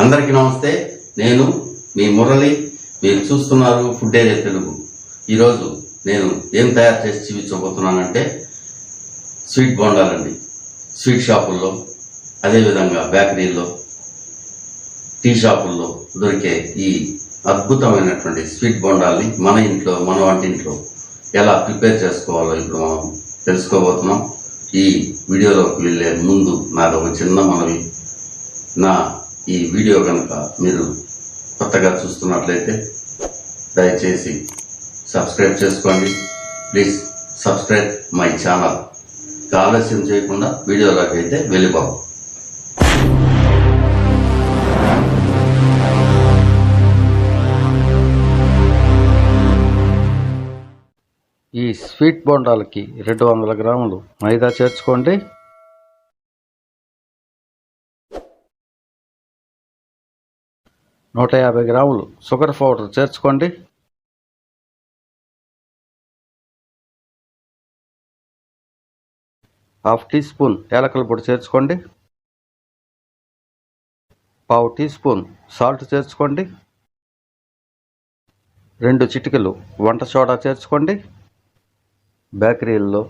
అందరికీ నమస్తే. నేను మీ మురళి. మీరు చూస్తున్నారు ఫుడ్ ఏరియా తెలుగు. ఈరోజు నేను ఏం తయారు చేసి చూపించబోతున్నానంటే స్వీట్ బోండాలండి. స్వీట్ షాపుల్లో, అదేవిధంగా బేకరీల్లో, టీ షాపుల్లో దొరికే ఈ అద్భుతమైనటువంటి స్వీట్ బోండాల్ని మన ఇంట్లో, మన వంటింట్లో ఎలా ప్రిపేర్ చేసుకోవాలో ఇప్పుడు మనం తెలుసుకోబోతున్నాం. ఈ వీడియోలోకి వెళ్ళే ముందు నాది ఒక చిన్న మనవి. నా ఈ వీడియో కనుక మీరు కొత్తగా చూస్తున్నట్లయితే దయచేసి సబ్స్క్రైబ్ చేసుకోండి. Please subscribe my channel. ఆలస్యం చేయకుండా వీడియోలోకి అయితే వెళ్ళిపోతాం. ఈ స్వీట్ బోండాలకి 200 గ్రాములు మైదా చేర్చుకోండి. 150 గ్రాములు షుగర్ పౌడర్ చేర్చుకోండి. 1/2 టీ స్పూన్ యాలకుల పొడి చేర్చుకోండి. 1/4 టీ స్పూన్ సాల్ట్ చేర్చుకోండి. 2 చిటికెలు వంట సోడా చేర్చుకోండి. బేకరీల్లో,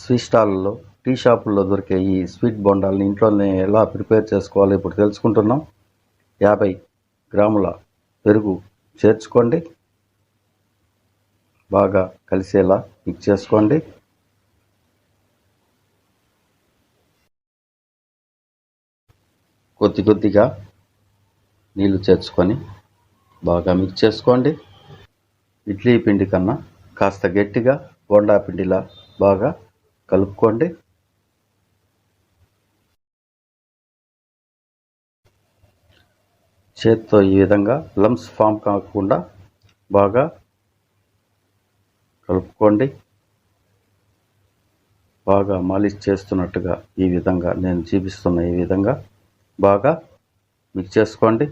స్వీట్ స్టాల్లో, టీ షాపుల్లో దొరికే ఈ స్వీట్ బోండాలని ఇంట్లోనే ఎలా ప్రిపేర్ చేసుకోవాలో ఇప్పుడు తెలుసుకుంటున్నాం. 50 గ్రాముల పెరుగు చేర్చుకోండి. బాగా కలిసేలా మిక్స్ చేసుకోండి. కొద్దిగా నీళ్లు చేర్చుకొని బాగా మిక్స్ చేసుకోండి. ఇడ్లీ పిండి కన్నా కాస్త గట్టిగా బోండా పిండిలా బాగా కలుపుకోండి. చేత్తో ఈ విధంగా లమ్స్ ఫామ్ కాకుండా బాగా కలుపుకోండి. బాగా మాలిష్ చేస్తున్నట్టుగా ఈ విధంగా నేను చూపిస్తున్న ఈ విధంగా బాగా మిక్స్ చేసుకోండి.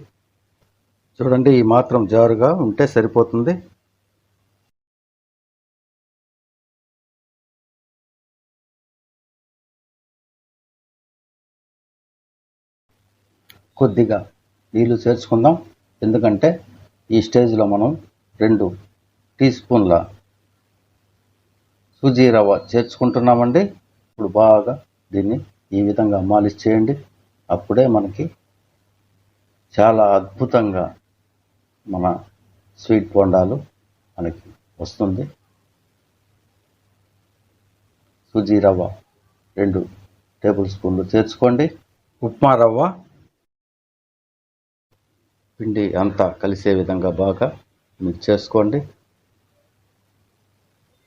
చూడండి, ఈ మాత్రం జారుగా ఉంటే సరిపోతుంది. కొద్దిగా నీళ్లు చేర్చుకుందాం. ఎందుకంటే ఈ స్టేజ్లో మనం 2 టీ స్పూన్ల సూజీ రవ్వ చేర్చుకుంటున్నామండి. ఇప్పుడు బాగా దీన్ని ఈ విధంగా మాలిష్ చేయండి. అప్పుడే మనకి చాలా అద్భుతంగా మన స్వీట్ బోండాలు మనకి వస్తుంది. సూజీ రవ్వ 2 టేబుల్ స్పూన్లు చేర్చుకోండి. ఉప్మా రవ్వ పిండి అంతా కలిసే విధంగా బాగా మిక్స్ చేసుకోండి.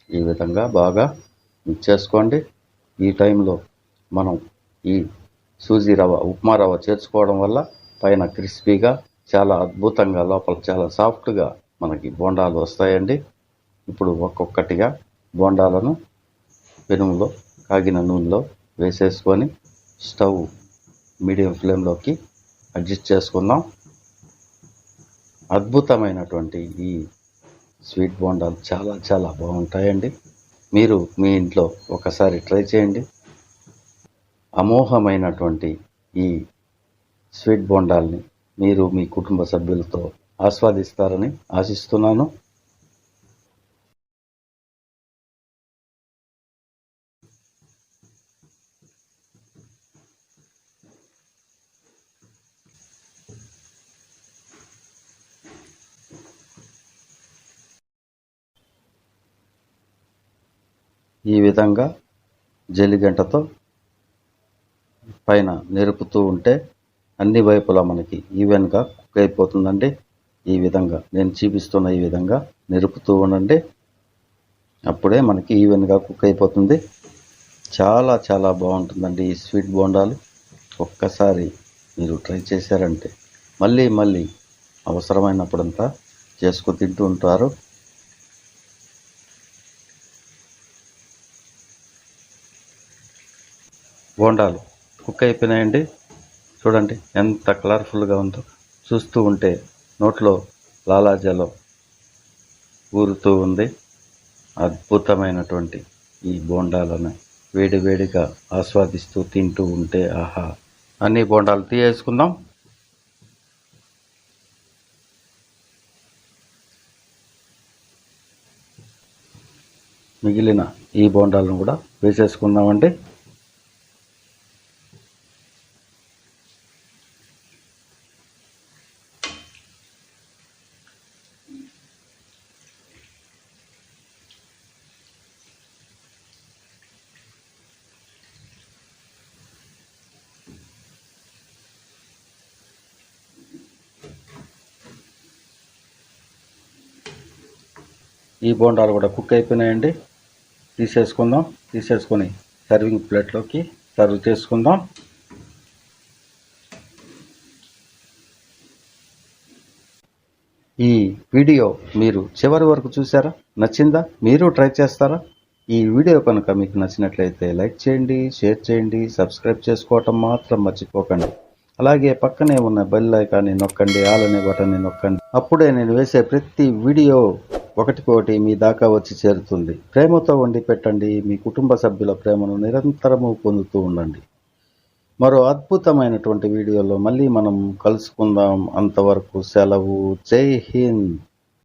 ఈ విధంగా బాగా మిక్స్ చేసుకోండి. ఈ టైంలో మనం ఈ సూజీ రవ్వ, ఉప్మా రవ్వ చేర్చుకోవడం వల్ల పైన క్రిస్పీగా, చాలా అద్భుతంగా, లోపల చాలా సాఫ్ట్గా మనకి బోండాలు వస్తాయండి. ఇప్పుడు ఒక్కొక్కటిగా బోండాలను పెనుములో కాగిన నూనెలో వేసేసుకొని స్టవ్ మీడియం ఫ్లేమ్లోకి అడ్జస్ట్ చేసుకుందాం. అద్భుతమైనటువంటి ఈ స్వీట్ బోండాలు చాలా బాగుంటాయండి. మీరు మీ ఇంట్లో ఒకసారి ట్రై చేయండి. అమోఘమైనటువంటి ఈ స్వీట్ బోండాల్ని మీరు మీ కుటుంబ సభ్యులతో ఆస్వాదిస్తారని ఆశిస్తున్నాను. ఈ విధంగా జల్లిగంటతో పైన నెరుపుతూ ఉంటే అన్ని వైపులా మనకి ఈవెన్గా కుక్ అయిపోతుందండి. ఈ విధంగా నేను చూపిస్తున్న ఈ విధంగా నెరుపుతూ ఉండండి. అప్పుడే మనకి ఈవెన్గా కుక్ అయిపోతుంది. చాలా బాగుంటుందండి ఈ స్వీట్ బోండాలు. ఒక్కసారి మీరు ట్రై చేశారంటే మళ్ళీ అవసరమైనప్పుడంతా చేసుకు తింటూ ఉంటారు. బోండాలు కుక్ అయిపోయినాయండి. చూడండి ఎంత కలర్ఫుల్గా ఉందో. చూస్తూ ఉంటే నోట్లో లాలాజలం ఊరుతూ ఉంది. అద్భుతమైనటువంటి ఈ బోండాలను వేడివేడిగా ఆస్వాదిస్తూ తింటూ ఉంటే ఆహా. అన్ని బోండాలు తీసేసుకుందాం. మిగిలిన ఈ బోండాలను కూడా వేసేసుకుందామండి. ఈ బోండాలు కూడా కుక్ అయిపోయినాయండి. తీసేసుకొని సర్వింగ్ ప్లేట్లోకి సర్వ్ చేసుకుందాం. ఈ వీడియో మీరు చివరి వరకు చూసారా? నచ్చిందా? మీరు ట్రై చేస్తారా? ఈ వీడియో కనుక మీకు నచ్చినట్లయితే లైక్ చేయండి, షేర్ చేయండి, సబ్స్క్రైబ్ చేసుకోవటం మాత్రం మర్చిపోకండి. అలాగే పక్కనే ఉన్న బెల్ ఐకాన్ని నొక్కండి, ఆల్ అనే బటన్ని నొక్కండి. అప్పుడే నేను వేసే ప్రతి వీడియో ఒకటికొకటి మీ దాకా వచ్చి చేరుతుంది. ప్రేమతో వండి పెట్టండి. మీ కుటుంబ సభ్యుల ప్రేమను నిరంతరము పొందుతూ ఉండండి. మరో అద్భుతమైనటువంటి వీడియోలో మళ్ళీ మనం కలుసుకుందాం. అంతవరకు సెలవు. జై హింద్.